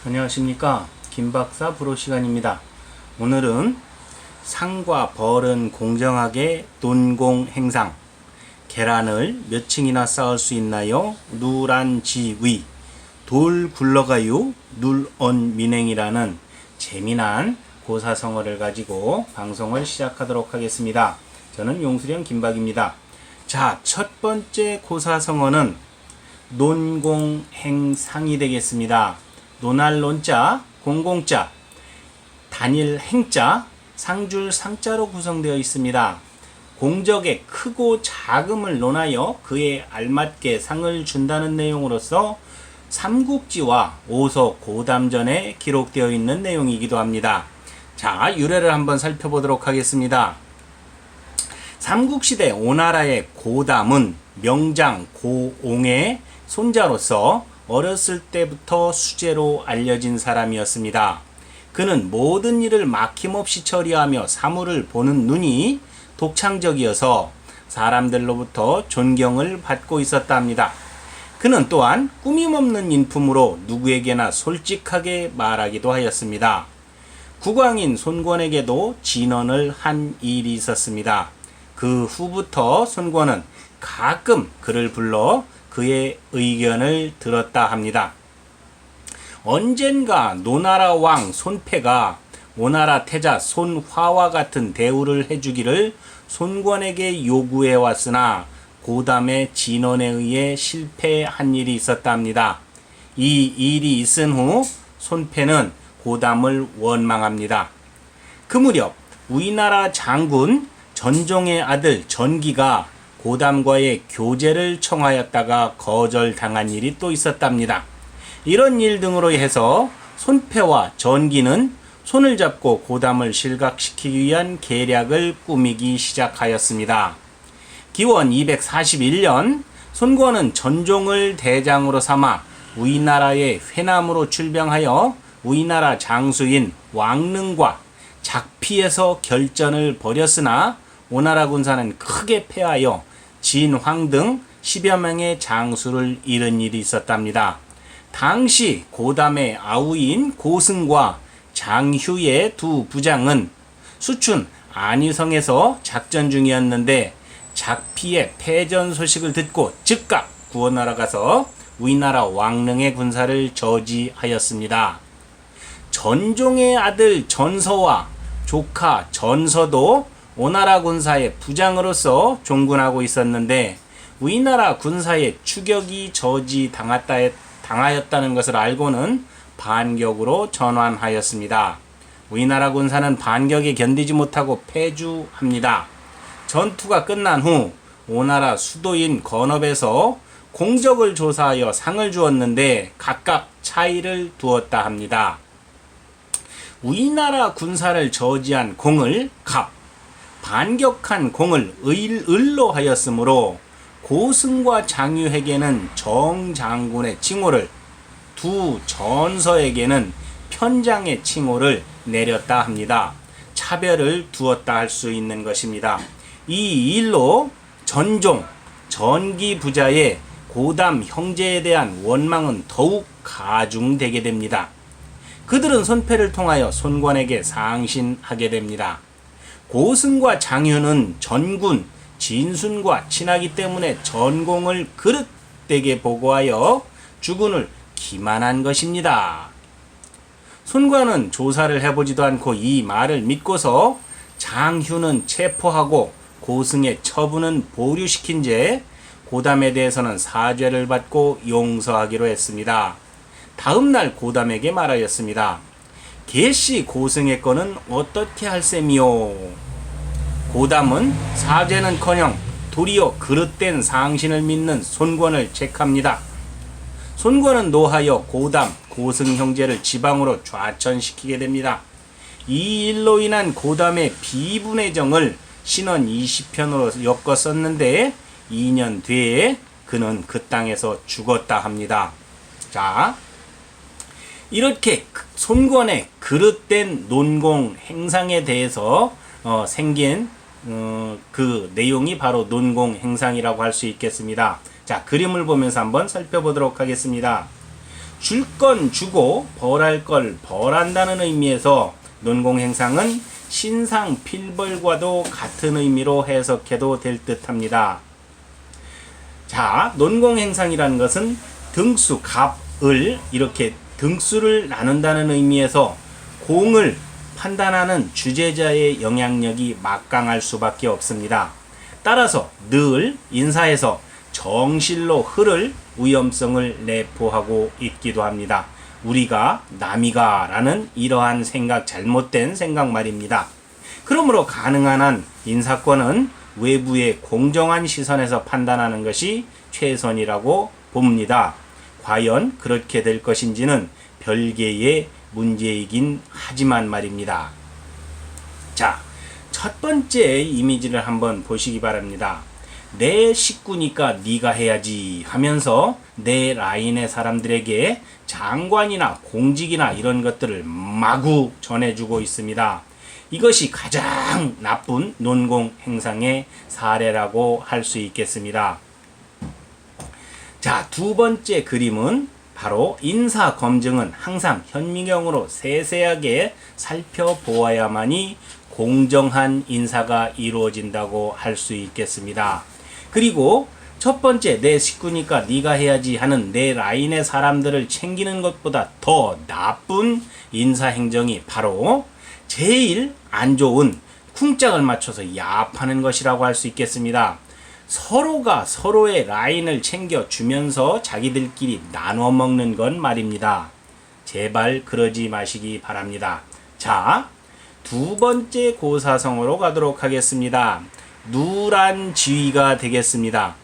안녕하십니까, 김박사 불어 시간입니다. 오늘은 상과 벌은 공정하게 논공행상, 계란을 몇 층이나 쌓을 수 있나요? 누란지위, 돌 굴러가요 눌언민행이라는 재미난 고사성어를 가지고 방송을 시작하도록 하겠습니다. 저는 용수령 김박입니다. 자, 첫 번째 고사성어는 논공행상이 되겠습니다. 논할 논자, 공공자, 단일 행자, 상줄 상자로 구성되어 있습니다. 공적의 크고 작음을 논하여 그에 알맞게 상을 준다는 내용으로서 삼국지와 오서 고담전에 기록되어 있는 내용이기도 합니다. 자, 유래를 한번 살펴보도록 하겠습니다. 삼국시대 오나라의 고담은 명장 고옹의 손자로서 어렸을 때부터 수재로 알려진 사람이었습니다. 그는 모든 일을 막힘없이 처리하며 사물을 보는 눈이 독창적이어서 사람들로부터 존경을 받고 있었다 합니다. 그는 또한 꾸밈없는 인품으로 누구에게나 솔직하게 말하기도 하였습니다. 국왕인 손권에게도 진언을 한 일이 있었습니다. 그 후부터 손권은 가끔 그를 불러 그의 의견을 들었다 합니다. 언젠가 노나라 왕 손패가 오나라 태자 손화와 같은 대우를 해주기를 손권에게 요구해 왔으나 고담의 진언에 의해 실패한 일이 있었다 합니다. 이 일이 있은 후 손패는 고담을 원망합니다. 그 무렵 우리나라 장군 전종의 아들 전기가 고담과의 교제를 청하였다가 거절당한 일이 또 있었답니다. 이런 일 등으로 해서 손패와 전기는 손을 잡고 고담을 실각시키기 위한 계략을 꾸미기 시작하였습니다. 기원 241년 손권은 전종을 대장으로 삼아 우리나라의 회남으로 출병하여 우리나라 장수인 왕릉과 작피에서 결전을 벌였으나 오나라 군사는 크게 패하여 진황 등 10여 명의 장수를 잃은 일이 있었답니다. 당시 고담의 아우인 고승과 장휴의 두 부장은 수춘 안유성에서 작전 중이었는데 작피의 패전 소식을 듣고 즉각 구원하러 가서 우리나라 왕릉의 군사를 저지하였습니다. 전종의 아들 전서와 조카 전서도 오나라 군사의 부장으로서 종군하고 있었는데 우리나라 군사의 추격이 당하였다는 것을 알고는 반격으로 전환하였습니다. 우리나라 군사는 반격에 견디지 못하고 패주합니다. 전투가 끝난 후 오나라 수도인 건업에서 공적을 조사하여 상을 주었는데 각각 차이를 두었다 합니다. 우리나라 군사를 저지한 공을 갑, 반격한 공을 을로 하였으므로 고승과 장유에게는 정장군의 칭호를, 두 전서에게는 편장의 칭호를 내렸다 합니다. 차별을 두었다 할 수 있는 것입니다. 이 일로 전종, 전기 부자의 고담 형제에 대한 원망은 더욱 가중되게 됩니다. 그들은 손패를 통하여 손권에게 상신하게 됩니다. 고승과 장휴는 전군 진순과 친하기 때문에 전공을 그릇되게 보고하여 주군을 기만한 것입니다. 손권은 조사를 해보지도 않고 이 말을 믿고서 장휴는 체포하고 고승의 처분은 보류시킨 채 고담에 대해서는 사죄를 받고 용서하기로 했습니다. 다음 날 고담에게 말하였습니다. 개씨 고승의 건은 어떻게 할 셈이요? 고담은 사죄는커녕 도리어 그릇된 상신을 믿는 손권을 책합니다. 손권은 노하여 고담, 고승 형제를 지방으로 좌천시키게 됩니다. 이 일로 인한 고담의 비분의 정을 신원 20편으로 엮어 썼는데 2년 뒤에 그는 그 땅에서 죽었다 합니다. 자, 이렇게 손권의 그릇된 논공 행상에 대해서 생긴 그 내용이 바로 논공 행상이라고 할 수 있겠습니다. 자, 그림을 보면서 한번 살펴보도록 하겠습니다. 줄 건 주고 벌할 걸 벌한다는 의미에서 논공행상은 신상필벌과도 같은 의미로 해석해도 될 듯합니다. 자, 논공행상이라는 것은 등수, 갑을 이렇게 등수를 나눈다는 의미에서 공을 판단하는 주재자의 영향력이 막강할 수밖에 없습니다. 따라서 늘 인사에서 정실로 흐를 위험성을 내포하고 있기도 합니다. 우리가 남이가 라는 이러한 생각, 잘못된 생각 말입니다. 그러므로 가능한 한 인사권은 외부의 공정한 시선에서 판단하는 것이 최선이라고 봅니다. 과연 그렇게 될 것인지는 별개의 문제이긴 하지만 말입니다. 자, 첫 번째 이미지를 한번 보시기 바랍니다. 내 식구니까 네가 해야지 하면서 내 라인의 사람들에게 장관이나 공직이나 이런 것들을 마구 전해주고 있습니다. 이것이 가장 나쁜 논공행상의 사례라고 할 수 있겠습니다. 자, 두 번째 그림은 바로 인사검증은 항상 현미경으로 세세하게 살펴보아야만이 공정한 인사가 이루어진다고 할 수 있겠습니다. 그리고 첫 번째 내 식구니까 네가 해야지 하는 내 라인의 사람들을 챙기는 것보다 더 나쁜 인사행정이 바로 제일 안 좋은 쿵짝을 맞춰서 야합하는 것이라고 할 수 있겠습니다. 서로가 서로의 라인을 챙겨주면서 자기들끼리 나눠 먹는 건 말입니다. 제발 그러지 마시기 바랍니다. 자, 두 번째 고사성어로 가도록 하겠습니다. 누란 지위가 되겠습니다.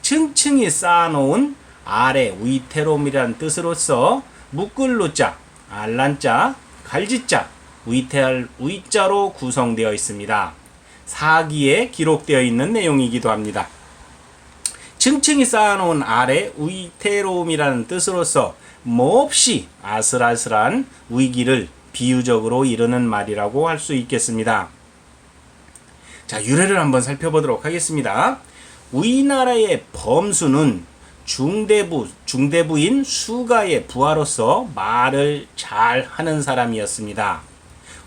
층층이 쌓아놓은 아래 위태로움이란 뜻으로서 묶을 누자, 알란자, 갈지자, 위태할 위자로 구성되어 있습니다. 사기에 기록되어 있는 내용이기도 합니다. 층층이 쌓아놓은 아래 위태로움이라는 뜻으로서 몹시 아슬아슬한 위기를 비유적으로 이르는 말이라고 할 수 있겠습니다. 자, 유래를 한번 살펴보도록 하겠습니다. 우리나라의 범수는 중대부인 수가의 부하로서 말을 잘 하는 사람이었습니다.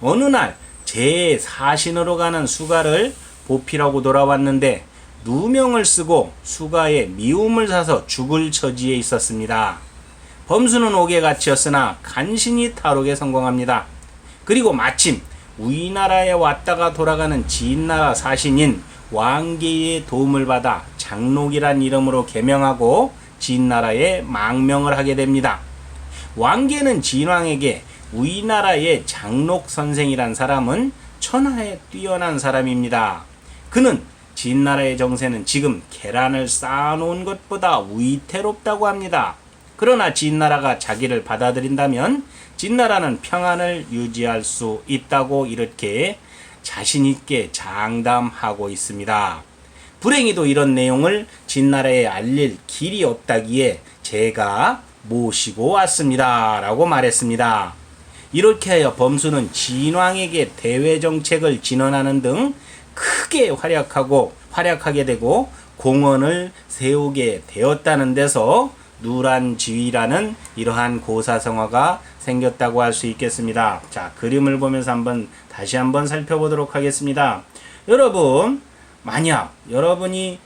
어느 날 제4신으로 가는 수가를 보필하고 돌아왔는데 누명을 쓰고 수가의 미움을 사서 죽을 처지에 있었습니다. 범수는 옥에 갇혔으나 간신히 탈옥에 성공합니다. 그리고 마침 우리나라에 왔다가 돌아가는 진나라 사신인 왕계의 도움을 받아 장록이란 이름으로 개명하고 진나라에 망명을 하게 됩니다. 왕계는 진왕에게 우리나라의 장록 선생이란 사람은 천하에 뛰어난 사람입니다. 그는 진나라의 정세는 지금 계란을 쌓아놓은 것보다 위태롭다고 합니다. 그러나 진나라가 자기를 받아들인다면 진나라는 평안을 유지할 수 있다고 이렇게 자신있게 장담하고 있습니다. 불행히도 이런 내용을 진나라에 알릴 길이 없다기에 제가 모시고 왔습니다 라고 말했습니다. 이렇게 하여 범수는 진왕에게 대외정책을 진언하는 등 크게 활약하게 되고 공원을 세우게 되었다는 데서 누란지위라는 이러한 고사성어가 생겼다고 할 수 있겠습니다. 자, 그림을 보면서 다시 한번 살펴보도록 하겠습니다. 여러분, 만약 여러분이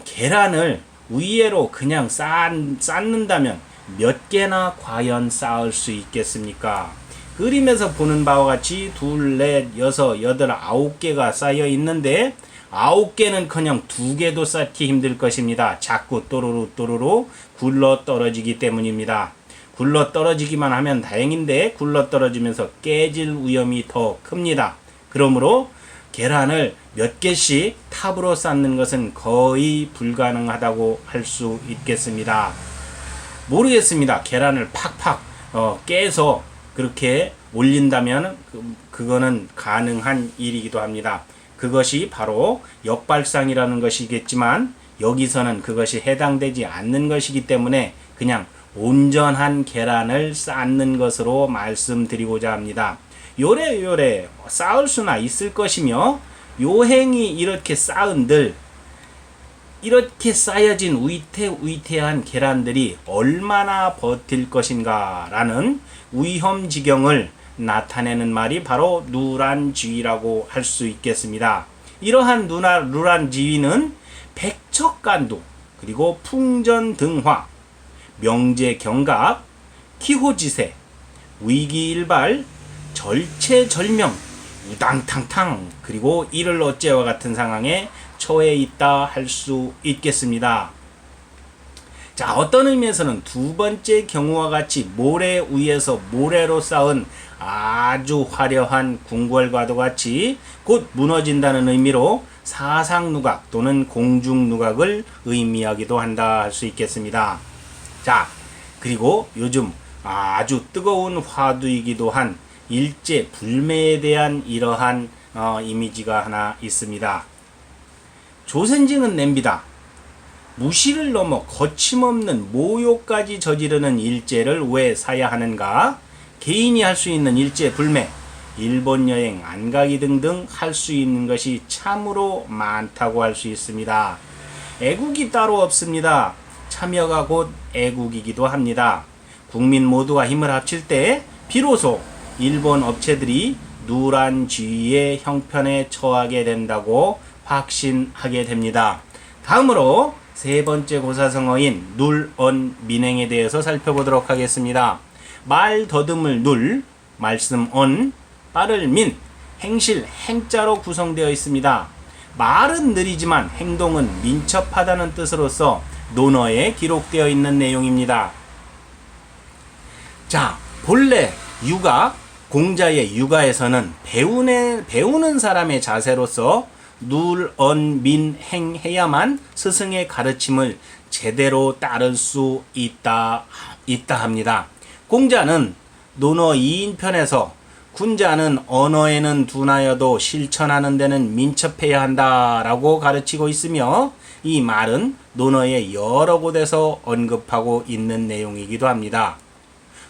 계란을 위에로 그냥 쌓는다면 몇 개나 과연 쌓을 수 있겠습니까? 그림에서 보는 바와 같이 2, 4, 6, 8, 9개가 쌓여 있는데 9개는커녕 2개도 쌓기 힘들 것입니다. 자꾸 또르르 굴러 떨어지기 때문입니다. 굴러 떨어지기만 하면 다행인데 굴러 떨어지면서 깨질 위험이 더 큽니다. 그러므로 계란을 몇 개씩 탑으로 쌓는 것은 거의 불가능하다고 할 수 있겠습니다. 모르겠습니다. 계란을 팍팍 깨서 그렇게 올린다면 그거는 가능한 일이기도 합니다. 그것이 바로 역발상이라는 것이겠지만 여기서는 그것이 해당되지 않는 것이기 때문에 그냥 온전한 계란을 쌓는 것으로 말씀드리고자 합니다. 요래 쌓을 수나 있을 것이며 요행이 이렇게 쌓은들 이렇게 쌓여진 위태위태한 계란들이 얼마나 버틸 것인가 라는 위험지경을 나타내는 말이 바로 누란지위라고 할 수 있겠습니다. 이러한 누란지위는 백척간두, 그리고 풍전등화, 명제경각, 기호지세, 위기일발, 절체절명, 우당탕탕, 그리고 이를 어째와 같은 상황에 처해 있다 할 수 있겠습니다. 자, 어떤 의미에서는 두 번째 경우와 같이 모래 위에서 모래로 쌓은 아주 화려한 궁궐과도 같이 곧 무너진다는 의미로 사상누각 또는 공중누각을 의미하기도 한다 할 수 있겠습니다. 자, 그리고 요즘 아주 뜨거운 화두이기도 한 일제 불매에 대한 이러한 이미지가 하나 있습니다. 조선징은 냄비다. 무시를 넘어 거침없는 모욕까지 저지르는 일제를 왜 사야 하는가? 개인이 할 수 있는 일제 불매, 일본 여행 안 가기 등등 할 수 있는 것이 참으로 많다고 할 수 있습니다. 애국이 따로 없습니다. 참여가 곧 애국이기도 합니다. 국민 모두가 힘을 합칠 때 비로소 일본 업체들이 누란지위의 형편에 처하게 된다고 확신하게 됩니다. 다음으로 세 번째 고사성어인 눌언민행에 대해서 살펴보도록 하겠습니다. 말 더듬을 눌, 말씀 언, 빠를 민, 행실 행자로 구성되어 있습니다. 말은 느리지만 행동은 민첩하다는 뜻으로서 논어에 기록되어 있는 내용입니다. 자, 본래 육아, 공자의 육아에서는 배우는 사람의 자세로서 눌, 언, 민, 행 해야만 스승의 가르침을 제대로 따를 수 있다 합니다. 공자는 논어 2인편에서 군자는 언어에는 둔하여도 실천하는 데는 민첩해야 한다라고 가르치고 있으며 이 말은 논어의 여러 곳에서 언급하고 있는 내용이기도 합니다.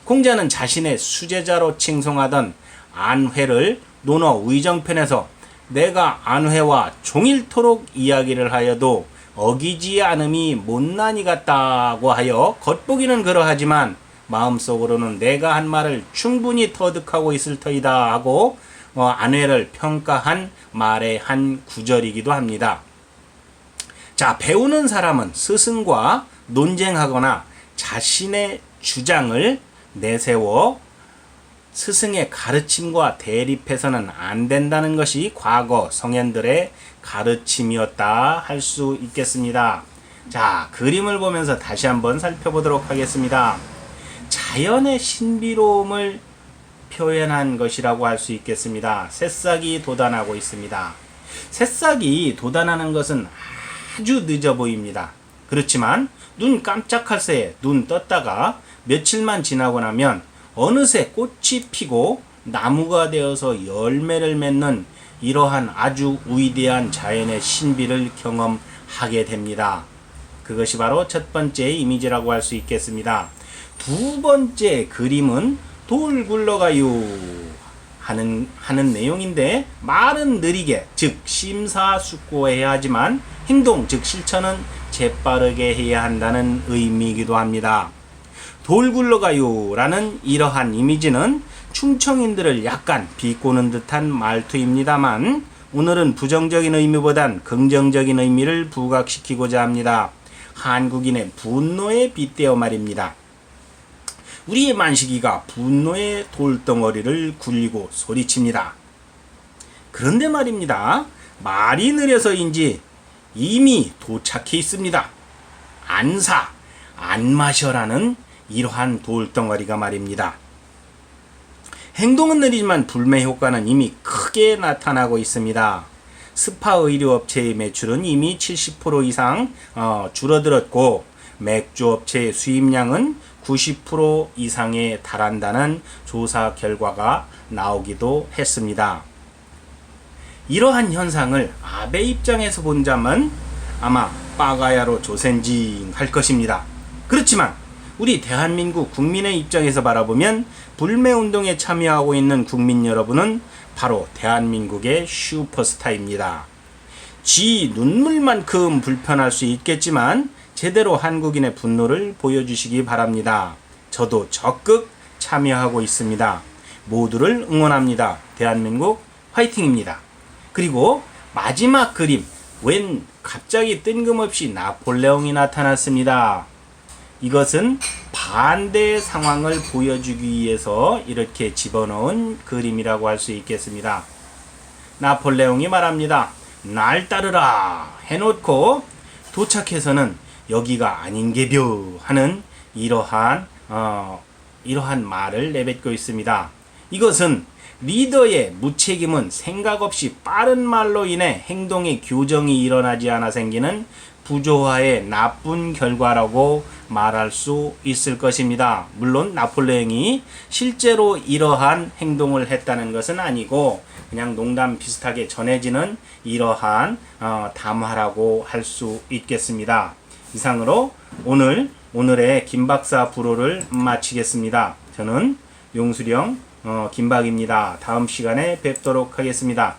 공자는 자신의 수제자로 칭송하던 안회를 논어 위정편에서 내가 안회와 종일토록 이야기를 하여도 어기지 않음이 못난이 같다고 하여 겉보기는 그러하지만 마음속으로는 내가 한 말을 충분히 터득하고 있을 터이다 하고 안회를 평가한 말의 한 구절이기도 합니다. 자, 배우는 사람은 스승과 논쟁하거나 자신의 주장을 내세워 스승의 가르침과 대립해서는 안 된다는 것이 과거 성현들의 가르침이었다 할 수 있겠습니다. 자, 그림을 보면서 다시 한번 살펴보도록 하겠습니다. 자연의 신비로움을 표현한 것이라고 할 수 있겠습니다. 새싹이 돋아나고 있습니다. 새싹이 돋아나는 것은 아주 늦어 보입니다. 그렇지만 눈 깜짝할 새에 눈 떴다가 며칠만 지나고 나면 어느새 꽃이 피고 나무가 되어서 열매를 맺는 이러한 아주 위대한 자연의 신비를 경험하게 됩니다. 그것이 바로 첫 번째 이미지라고 할 수 있겠습니다. 두 번째 그림은 돌 굴러가요 하는 내용인데 말은 느리게 즉 심사숙고해야 하지만 행동 즉 실천은 재빠르게 해야 한다는 의미이기도 합니다. 돌 굴러가요 라는 이러한 이미지는 충청인들을 약간 비꼬는 듯한 말투입니다만 오늘은 부정적인 의미보단 긍정적인 의미를 부각시키고자 합니다. 한국인의 분노에 빗대어 말입니다. 우리의 만식이가 분노의 돌덩어리를 굴리고 소리칩니다. 그런데 말입니다. 말이 느려서인지 이미 도착해 있습니다. 안사, 안 마셔라는 이러한 돌덩어리가 말입니다. 행동은 느리지만 불매 효과는 이미 크게 나타나고 있습니다. 스파 의류업체의 매출은 이미 70% 이상 줄어들었고 맥주업체의 수입량은 90% 이상에 달한다는 조사 결과가 나오기도 했습니다. 이러한 현상을 아베 입장에서 본다면 아마 빠가야로 조센징 할 것입니다. 그렇지만 우리 대한민국 국민의 입장에서 바라보면 불매운동에 참여하고 있는 국민 여러분은 바로 대한민국의 슈퍼스타입니다. 지 눈물만큼 불편할 수 있겠지만 제대로 한국인의 분노를 보여주시기 바랍니다. 저도 적극 참여하고 있습니다. 모두를 응원합니다. 대한민국 화이팅입니다. 그리고 마지막 그림, 웬 갑자기 뜬금없이 나폴레옹이 나타났습니다. 이것은 반대의 상황을 보여주기 위해서 이렇게 집어넣은 그림이라고 할 수 있겠습니다. 나폴레옹이 말합니다. 날 따르라 해놓고 도착해서는 여기가 아닌게벼 하는 이러한 말을 내뱉고 있습니다. 이것은 리더의 무책임은 생각 없이 빠른 말로 인해 행동의 교정이 일어나지 않아 생기는 부조화의 나쁜 결과라고 말할 수 있을 것입니다. 물론 나폴레옹이 실제로 이러한 행동을 했다는 것은 아니고 그냥 농담 비슷하게 전해지는 이러한 담화라고 할 수 있겠습니다. 이상으로 오늘의 김박사 불호를 마치겠습니다. 저는 용수령 김박입니다. 다음 시간에 뵙도록 하겠습니다.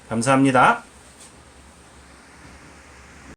감사합니다.